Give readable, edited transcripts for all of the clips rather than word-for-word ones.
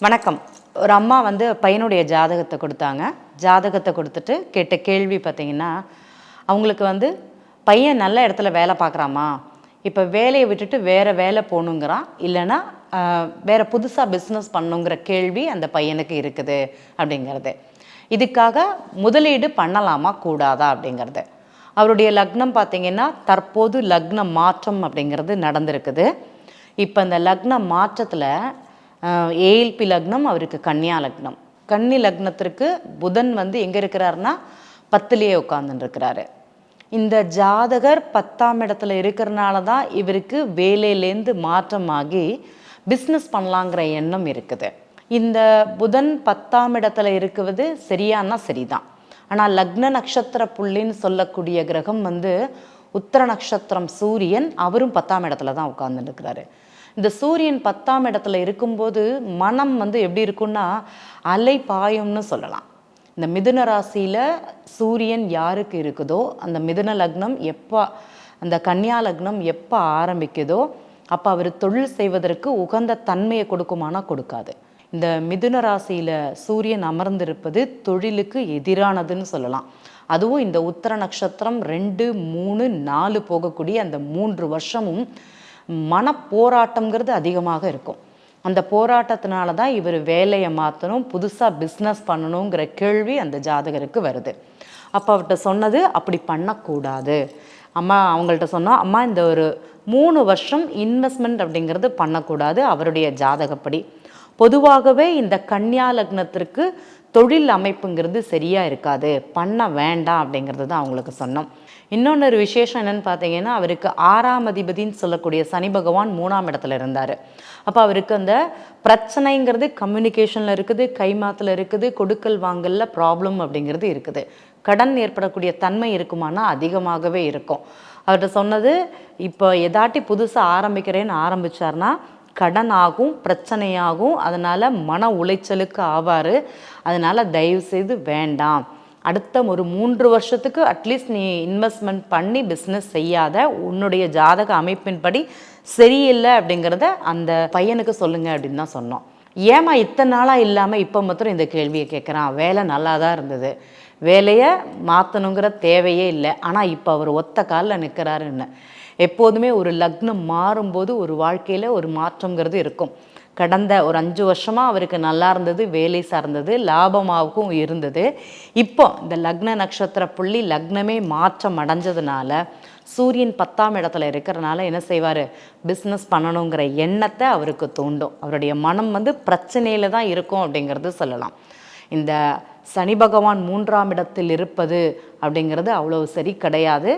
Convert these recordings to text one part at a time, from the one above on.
வணக்கம். ஒரு அம்மா வந்து பையனுடைய ஜாதகத்தை கொடுத்தாங்க. ஜாதகத்தை கொடுத்துட்டு கேட்ட கேள்வி பார்த்தீங்கன்னா, அவங்களுக்கு வந்து பையன் நல்ல இடத்துல வேலை பார்க்குறாமா, இப்போ வேலையை விட்டுட்டு வேறு வேலை போகணுங்கிறான், இல்லைன்னா வேறு புதுசாக பிஸ்னஸ் பண்ணுங்கிற கேள்வி அந்த பையனுக்கு இருக்குது அப்படிங்கிறது. இதுக்காக முதலீடு பண்ணலாமா கூடாதா அப்படிங்கிறது. அவருடைய லக்னம் பார்த்திங்கன்னா தற்போது லக்ன மாற்றம் அப்படிங்கிறது நடந்திருக்குது. இப்போ இந்த லக்ன மாற்றத்தில் ஏஎல்பி லக்னம் அவருக்கு கன்னியா லக்னம். கன்னி லக்னத்திற்கு புதன் வந்து எங்கே இருக்கிறாருன்னா 10லேயே உட்காந்துருக்கிறாரு. இந்த ஜாதகர் 10ஆம் இடத்துல இருக்கிறனால தான் இவருக்கு வேலையிலேருந்து மாற்றமாகி பிஸ்னஸ் பண்ணலாங்கிற எண்ணம் இருக்குது. இந்த புதன் 10ஆம் இடத்துல இருக்குவது சரியானா சரிதான். ஆனால் லக்ன நட்சத்திர புள்ளின்னு சொல்லக்கூடிய கிரகம் வந்து உத்திர நட்சத்திரம் சூரியன், அவரும் 10ஆம் இடத்துல தான் உட்காந்துருக்கிறாரு. இந்த சூரியன் 10ஆம் இடத்துல இருக்கும்போது மனம் வந்து எப்படி இருக்குன்னா அலை பாயும்னு சொல்லலாம். இந்த மிதுன ராசியில் சூரியன் யாருக்கு இருக்குதோ அந்த மிதுன லக்னம் எப்போ, அந்த கன்னியா லக்னம் எப்போ ஆரம்பிக்குதோ அப்போ அவர் தொழில் செய்வதற்கு உகந்த தன்மையை கொடுக்குமானா கொடுக்காது. இந்த மிதுன ராசியில் சூரியன் அமர்ந்திருப்பது தொழிலுக்கு எதிரானதுன்னு சொல்லலாம். அதுவும் இந்த உத்திர நட்சத்திரம் 2, 3, 4 போகக்கூடிய அந்த 3 வருஷமும் மன போராட்டங்கிறது அதிகமாக இருக்கும். அந்த போராட்டத்தினால தான் இவர் வேலையை மாற்றணும், புதுசாக பிஸ்னஸ் பண்ணணுங்கிற கேள்வி அந்த ஜாதகருக்கு வருது. அப்போ அவர்கிட்ட சொன்னது அப்படி பண்ணக்கூடாது. அம்மா அவங்கள்ட்ட சொன்னோம், அம்மா இந்த ஒரு 3 வருஷம் இன்வெஸ்ட்மெண்ட் அப்படிங்கிறது பண்ணக்கூடாது அவருடைய ஜாதகப்படி. பொதுவாகவே இந்த கன்னியா லக்னத்திற்கு தொழில் அமைப்புங்கிறது சரியாக இருக்காது, பண்ண வேண்டாம் அப்படிங்கிறது தான் அவங்களுக்கு சொன்னோம். இன்னொன்று விசேஷம் என்னென்னு பார்த்தீங்கன்னா, அவருக்கு 6ஆம் அதிபதின்னு சொல்லக்கூடிய சனி பகவான் 3ஆம் இடத்துல இருந்தார். அப்போ அவருக்கு அந்த பிரச்சனைங்கிறது கம்யூனிகேஷனில் இருக்குது, கைமாத்தில் இருக்குது, கொடுக்கல் வாங்கலில் ப்ராப்ளம் அப்படிங்கிறது இருக்குது. கடன் ஏற்படக்கூடிய தன்மை இருக்குமானா அதிகமாகவே இருக்கும். அவர்கிட்ட சொன்னது, இப்போ எதாட்டி புதுசாக ஆரம்பிக்கிறேன்னு ஆரம்பித்தார்னா கடன் ஆகும், பிரச்சனையாகும், அதனால் மன உளைச்சலுக்கு ஆவார். அதனால் தயவுசெய்து வேண்டாம், அடுத்த ஒரு 3 வருஷத்துக்கு அட்லீஸ்ட் நீ இன்வெஸ்ட்மெண்ட் பண்ணி பிஸ்னஸ் செய்யாத, உன்னுடைய ஜாதக அமைப்பின்படி சரியில்லை அப்படிங்கிறத அந்த பையனுக்கு சொல்லுங்க அப்படின்னு தான் சொன்னோம். ஏமா இத்தனை நாளாக இல்லாமல் இப்போ மாத்திரம் இந்த கேள்வியை கேட்குறான், வேலை நல்லா தான் இருந்தது, வேலையை மாற்றணுங்கிற தேவையே இல்லை, ஆனால் இப்போ அவர் ஒத்த காலில் நிற்கிறாருன்னு. எப்போதுமே ஒரு லக்னம் மாறும்போது ஒரு வாழ்க்கையில் ஒரு மாற்றங்கிறது இருக்கும். கடந்த ஒரு 5 வருஷமாக அவருக்கு நல்லா இருந்தது, வேலை சார்ந்தது, லாபமாகவும் இருந்தது. இப்போ இந்த லக்ன நட்சத்திர புள்ளி லக்னமே மாற்றம் அடைஞ்சதுனால சூரியன் 10ஆம் இடத்துல இருக்கிறனால என்ன செய்வார், பிஸ்னஸ் பண்ணணுங்கிற எண்ணத்தை அவருக்கு தூண்டும். அவருடைய மனம் வந்து பிரச்சனையில் தான் இருக்கும் அப்படிங்கிறது சொல்லலாம். இந்த சனி பகவான் 3ஆம் இடத்தில் இருப்பது அப்படிங்கிறது அவ்வளோ சரி கிடையாது.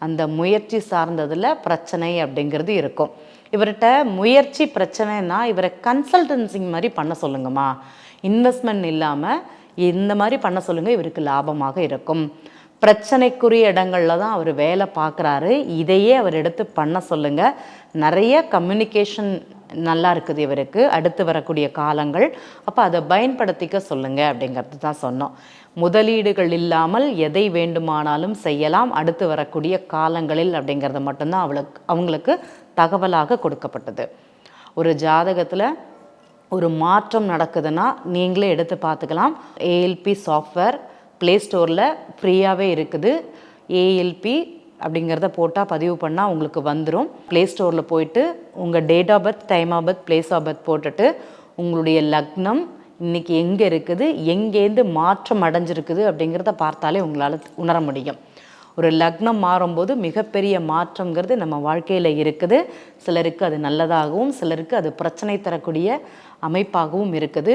அந்த முயற்சி சார்ந்ததில் பிரச்சனை அப்படிங்கிறது இருக்கும். இவர்கிட்ட முயற்சி பிரச்சனைனா இவரை கன்சல்டன்சிங் மாதிரி பண்ண சொல்லுங்கம்மா, இன்வெஸ்ட்மெண்ட் இல்லாமல் இந்த மாதிரி பண்ண சொல்லுங்கள், இவருக்கு லாபமாக இருக்கும். பிரச்சனைக்குரிய இடங்களில் தான் அவர் வேலை பார்க்குறாரு, இதையே அவர் எடுத்து பண்ண சொல்லுங்கள். நிறைய கம்யூனிகேஷன் நல்லா இருக்குது இவருக்கு அடுத்து வரக்கூடிய காலங்கள், அப்போ அதை பயன்படுத்திக்க சொல்லுங்கள் அப்படிங்கிறது தான் சொன்னோம். முதலீடுகள் இல்லாமல் எதை வேண்டுமானாலும் செய்யலாம் அடுத்து வரக்கூடிய காலங்களில் அப்படிங்கிறது மட்டும்தான் அவங்களுக்கு தகவலாக கொடுக்கப்பட்டது. ஒரு ஜாதகத்தில் ஒரு மாற்றம் நடக்குதுன்னா நீங்களே எடுத்து பார்த்துக்கலாம். ஏஎல்பி சாஃப்ட்வேர் ப்ளே ஸ்டோரில் ஃப்ரீயாகவே இருக்குது. ஏஎல்பி அப்படிங்கிறத போட்டால் பதிவு பண்ணால் உங்களுக்கு வந்துடும். ப்ளே ஸ்டோரில் போயிட்டு உங்கள் date of birth, time of birth, place of birth போட்டுட்டு உங்களுடைய லக்னம் இன்றைக்கி எங்கே இருக்குது, எங்கேருந்து மாற்றம் அடைஞ்சிருக்குது அப்படிங்கிறத பார்த்தாலே உங்களால் உணர முடியும். ஒரு லக்னம் மாறும்போது மிகப்பெரிய மாற்றங்கிறது நம்ம வாழ்க்கையில் இருக்குது. சிலருக்கு அது நல்லதாகவும் சிலருக்கு அது பிரச்சனை தரக்கூடிய அமைப்பாகவும் இருக்குது.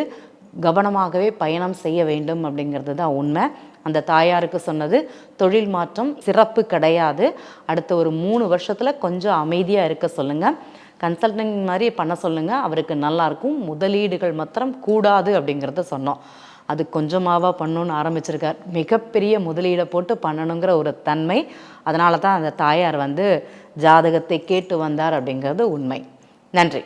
கவனமாகவே பயணம் செய்ய வேண்டும் அப்படிங்கிறது தான் உண்மை. அந்த தாயாருக்கு சொன்னது, தொழில் மாற்றம் சிறப்பு கிடையாது, அடுத்த ஒரு 3 வருஷத்தில் கொஞ்சம் அமைதியாக இருக்க சொல்லுங்கள், கன்சல்டிங் மாதிரி பண்ண சொல்லுங்கள், அவருக்கு நல்லாயிருக்கும். முதலீடுகள் மாத்திரம் கூடாது அப்படிங்கிறத சொன்னோம். அது கொஞ்சமாவா பண்ணணுன்னு ஆரம்பிச்சிருக்கார். மிகப்பெரிய முதலீடை போட்டு பண்ணணுங்கிற ஒரு தன்மை. அதனால தான் அந்த தாயார் வந்து ஜாதகத்தை கேட்டு வந்தார் அப்படிங்கிறது உண்மை. நன்றி.